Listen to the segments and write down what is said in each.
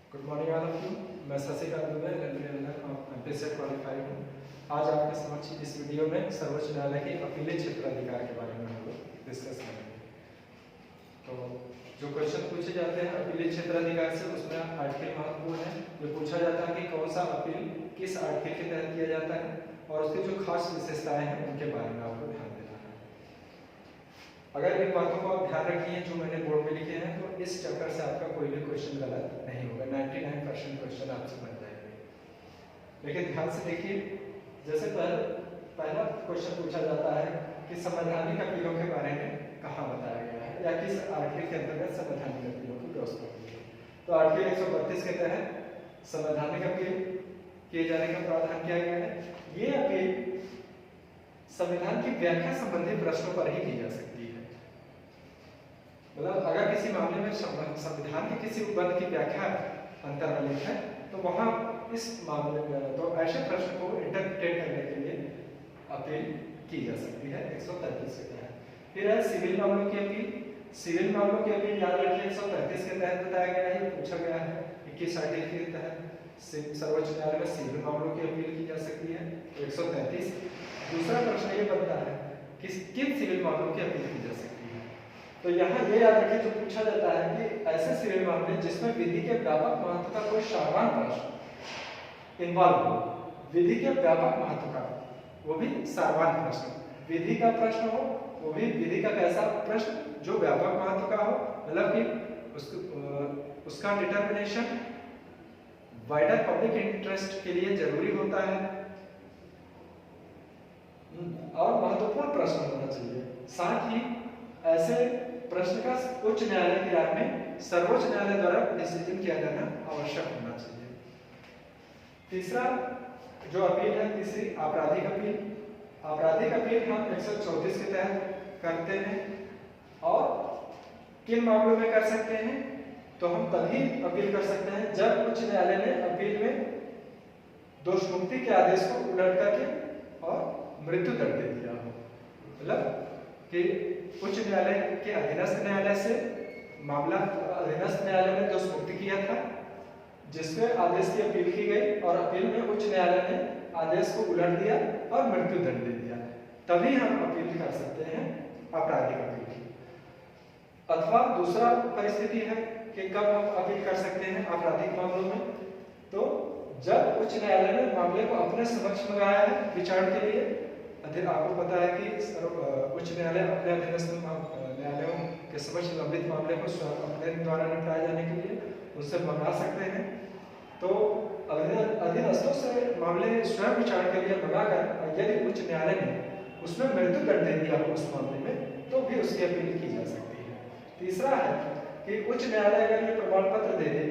Good morning all of you. मैं Shashikant Dubey MPSC qualify हूँ। आज आपके समक्ष इस वीडियो में सर्वोच्च न्यायालय के अपीलीय क्षेत्राधिकार के बारे में हम लोग डिस्कस करेंगे। तो जो क्वेश्चन पूछे जाते हैं अपीलीय क्षेत्राधिकार से, उसमें आर्टिकल महत्वपूर्ण है। ये पूछा जाता है कि कौन सा अपील किस आर्टिकल के तहत किया जाता है और उसकी जो खास विशेषताएं हैं उनके बारे में आपको ध्यान देना है। अगर इन बातों को आप ध्यान रखिए जो मैंने बोर्ड में लिखे हैं, तो इस चैप्टर से आपका कोई भी क्वेश्चन गलत नहीं होगा। 99% क्वेश्चन आपसे बन जाएंगे। लेकिन ध्यान से देखिए, जैसे पहला क्वेश्चन पूछा जाता है कि संवैधानिक अपीलों के बारे में कहाँ बताया गया है या किस आर्टिकल के अंतर्गत संवैधानिक अपीलों की व्यवस्था की है। तो आर्टिकल 132 के तहत संवैधानिक अपील किए जाने का प्रावधान किया गया है। ये अपील संविधान की व्याख्या संबंधी प्रश्नों पर ही की जा सकती है। मतलब अगर किसी मामले में संविधान के किसी उपबंध की व्याख्या अंतर्निहित है, तो वहां इस मामले में तो ऐसे प्रश्न को इंटरप्रेट करने के लिए अपील की जा सकती है 133 के तहत। फिर है सिविल मामलों की अपील। सिविल मामलों की अपील याद रखिए 133 के तहत बताया गया है। पूछा गया है 21 आर्टिकल के तहत सर्वोच्च न्यायालय में सिविल मामलों की अपील की जा सकती है 133। दूसरा प्रश्न ये बनता है कि किन सिविल मामलों की अपील की जा सकती है। तो यहाँ ये याद रखिए, जो पूछा जाता है कि ऐसे सिविल मामले जिसमें विधि के व्यापक महत्व का कोई सामान्य प्रश्न इन्वॉल्व हो, विधि के व्यापक महत्व का, वो भी सामान्य प्रश्न, विधि का प्रश्न हो, वो भी विधि का कैसा प्रश्न जो व्यापक महत्व का हो, मतलब कि उसका डिटर्मिनेशन वाइडर पब्लिक इंटरेस्ट के लिए जरूरी होता है और महत्वपूर्ण प्रश्न होना चाहिए। साथ ही ऐसे प्रश्न का उच्च न्यायालय की राय में सर्वोच्च न्यायालय द्वारा डिसीजन किया जाना आवश्यक होना चाहिए। तीसरा जो अपील है, तीसरी आपराधिक अपील। आपराधिक अपील हम 134 के तहत करते हैं और किन मामलों में कर सकते हैं, तो हम तभी अपील कर सकते हैं जब उच्च न्यायालय ने अपील में दोष मुक्ति के आदेश को उलट करके और मृत्यु दंड दे दिया हो। मतलब कि उच्च न्यायालय के अधीनस्थ न्यायालय से मामला अधीनस्थ न्यायालय ने दोष मुक्ति किया था, जिसके आदेश की अपील की गई और अपील में उच्च न्यायालय ने आदेश को उलट दिया और मृत्यु दंड दे दिया, तभी हम अपील कर सकते हैं आपराधिक अपील की। अथवा दूसरा परिस्थिति है कि कब हम अपील कर सकते हैं आपराधिक मामलों में, तो जब उच्च न्यायालय ने मामले को अपने समक्ष मंगाया है विचार के लिए। आपको पता है कि उच्च न्यायालय अपने अधीनस्थ न्यायालयों के समक्ष लंबित मामले को अपने द्वारा निपटाए जाने के लिए उससे मंगा सकते हैं। तो अधीनस्थों से मामले स्वयं विचार के लिए मंगाकर यदि उच्च न्यायालय ने उसमें मृत्यु दंड दे दिया हो उस मामले में, तो भी उसकी अपील की जा सकती है। तीसरा है कि उच्च न्यायालय अगर ये प्रमाण पत्र दे दे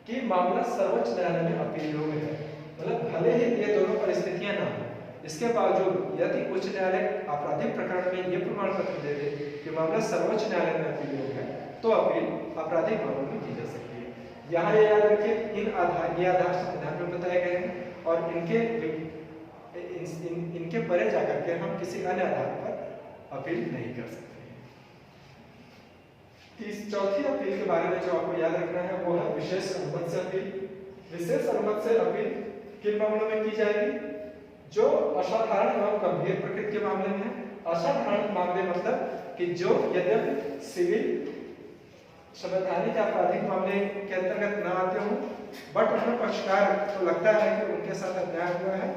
कि मामला सर्वोच्च न्यायालय में अपील योग्य है, मतलब भले ही ये दोनों परिस्थितियां ना हो, इसके बावजूद यदि उच्च न्यायालय आपराधिक प्रकरण में ये प्रमाण पत्र दे दे कि मामला सर्वोच्च न्यायालय में अपील योग्य है, तो अपील आपराधिक मामलों में की जा सकती है। यहाँ ये याद रखिए, ये आधार संविधान में बताए गए हैं और इनके परे जाकर के हम किसी अन्य आधार पर अपील नहीं कर सकते। चौथी अपील के बारे में जो आपको याद रखना है वो है विशेष अनुमति से अपील। विशेष अनुमति से अपील किन मामलों में की जाएगी, जो असाधारण एवं गंभीर प्रकृति के मामले में है। असाधारण मामले मतलब कि जो यद्यपि सिविल संवैधानिक आपराधिक मामले के अंतर्गत न आते हो, बट उनमें पक्षकार तो लगता है कि उनके साथ अन्याय हुआ है,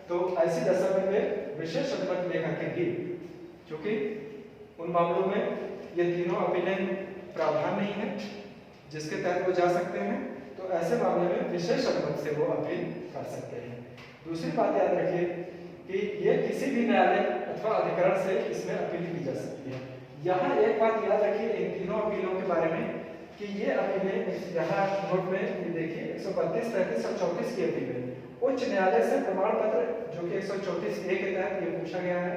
तो ऐसी दशा में वे विशेष अनुमति लेकर के भी, क्योंकि उन मामलों में ये तीनों अपीलें प्रावधान नहीं है जिसके तहत वो जा सकते हैं, तो ऐसे मामले में विशेष अनुमति से वो अपील कर सकते हैं। दूसरी बात याद रखिए कि ये किसी भी न्यायालय अथवा अधिकरण से इसमें अपील की जा सकती है। यहाँ एक बात याद रखिए इन तीनों अपीलों के बारे में कि ये अपीलें यहाँ नोट में देखिए 132, 33 और 34 की अपीलें उच्च न्यायालय से प्रमाण पत्र, जो कि 134A के तहत ये पूछा गया है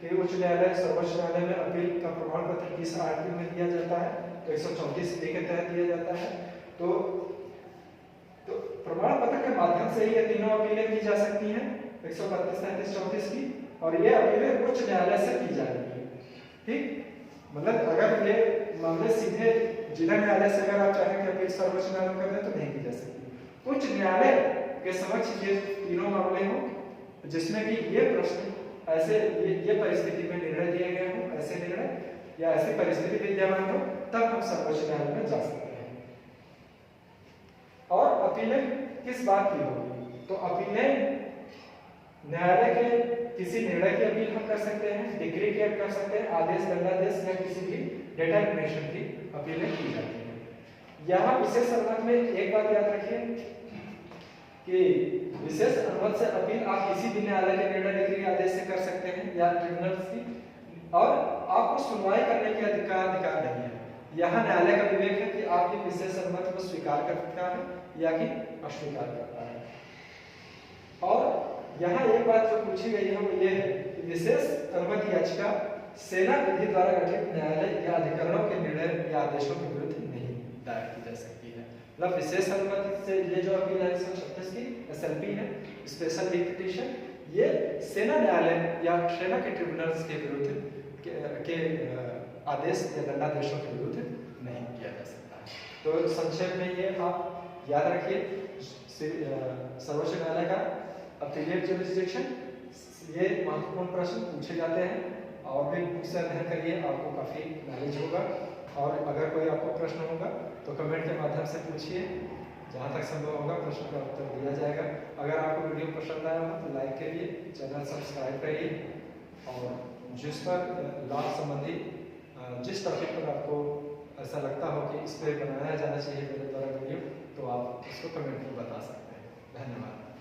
कि उच्च न्यायालय सर्वोच्च न्यायालय में अपील का प्रमाण पत्र किस आर्टिकल में दिया जाता है, तो 134A के तहत दिया जाता है। तो प्रमाण पत्र के माध्यम से ही ये तीनों अपीलें की जा सकती हैं 132, 33, 34 की, और ये अपीलें उच्च न्यायालय से की जाएंगी। ठीक, मतलब अगर ये मामले सीधे जिला न्यायालय से अगर आप चाहें कि अपील सर्वोच्च न्यायालय कर दें तो नहीं की जा सकती। उच्च न्यायालय के समक्ष ये तीनों मामले हों जिसमें कि ये प्रश्न ऐसे ये परिस्थिति में निर्णय दिए गए हों, ऐसे निर्णय या ऐसी परिस्थिति विद्यमान हो, तब हम सर्वोच्च न्यायालय में जा सकते हैं। और अपीलें किस बात की होगी? तो अपीलें न्यायालय के किसी निर्णय की अपील हम कर सकते हैं, डिक्री की कर सकते हैं, आदेश, दंडादेश या किसी भी डिटरमिनेशन की अपीलें की जाती हैं। यहाँ विशेष अनुमति में एक बात याद रखिए कि विशेष अनुमति से अपील आप किसी भी न्यायालय के निर्णय, डिक्री, आदेश से कर सकते हैं या ट्रिब्यूनल की, और आपको सुनवाई करने के अधिकार नहीं है। यहाँ न्यायालय का विवेक है कि आपकी विशेष अनुमति को स्वीकार करता है या कि अस्वीकार करता है। और यहाँ एक बात जो पूछी गई है वो ये है कि विशेष अनुमति याचिका सेना विधि द्वारा गठित न्यायालय या अधिकरणों के निर्णय या आदेशों के विरुद्ध नहीं दायर की जा सकती है। मतलब विशेष अनुमति से ये जो अपील है 136 की SLP है, स्पेशल लीव पिटीशन, ये सेना न्यायालय या सेना के ट्रिब्यूनल्स के विरुद्ध के आदेश या दंडादेशों के विरुद्ध नहीं किया जा सकता है। तो संक्षेप में ये आप याद रखिए, सर्वोच्च न्यायालय का अपीलेट जुरिसडिक्शन, ये महत्वपूर्ण प्रश्न पूछे जाते हैं और भी बुक से अध्ययन करिए, आपको काफ़ी नॉलेज होगा। और अगर कोई आपको प्रश्न होगा तो कमेंट के माध्यम से पूछिए, जहाँ तक संभव होगा प्रश्न का उत्तर दिया जाएगा। अगर आपको वीडियो पसंद आया हो तो लाइक करिए, चैनल सब्सक्राइब करिए, और जिस पर लॉ संबंधी जिस टॉपिक पर आपको ऐसा लगता हो कि इस पर बनाया जाना चाहिए मेरे द्वारा वीडियो, तो आप उसको कमेंट में बता सकते हैं। धन्यवाद।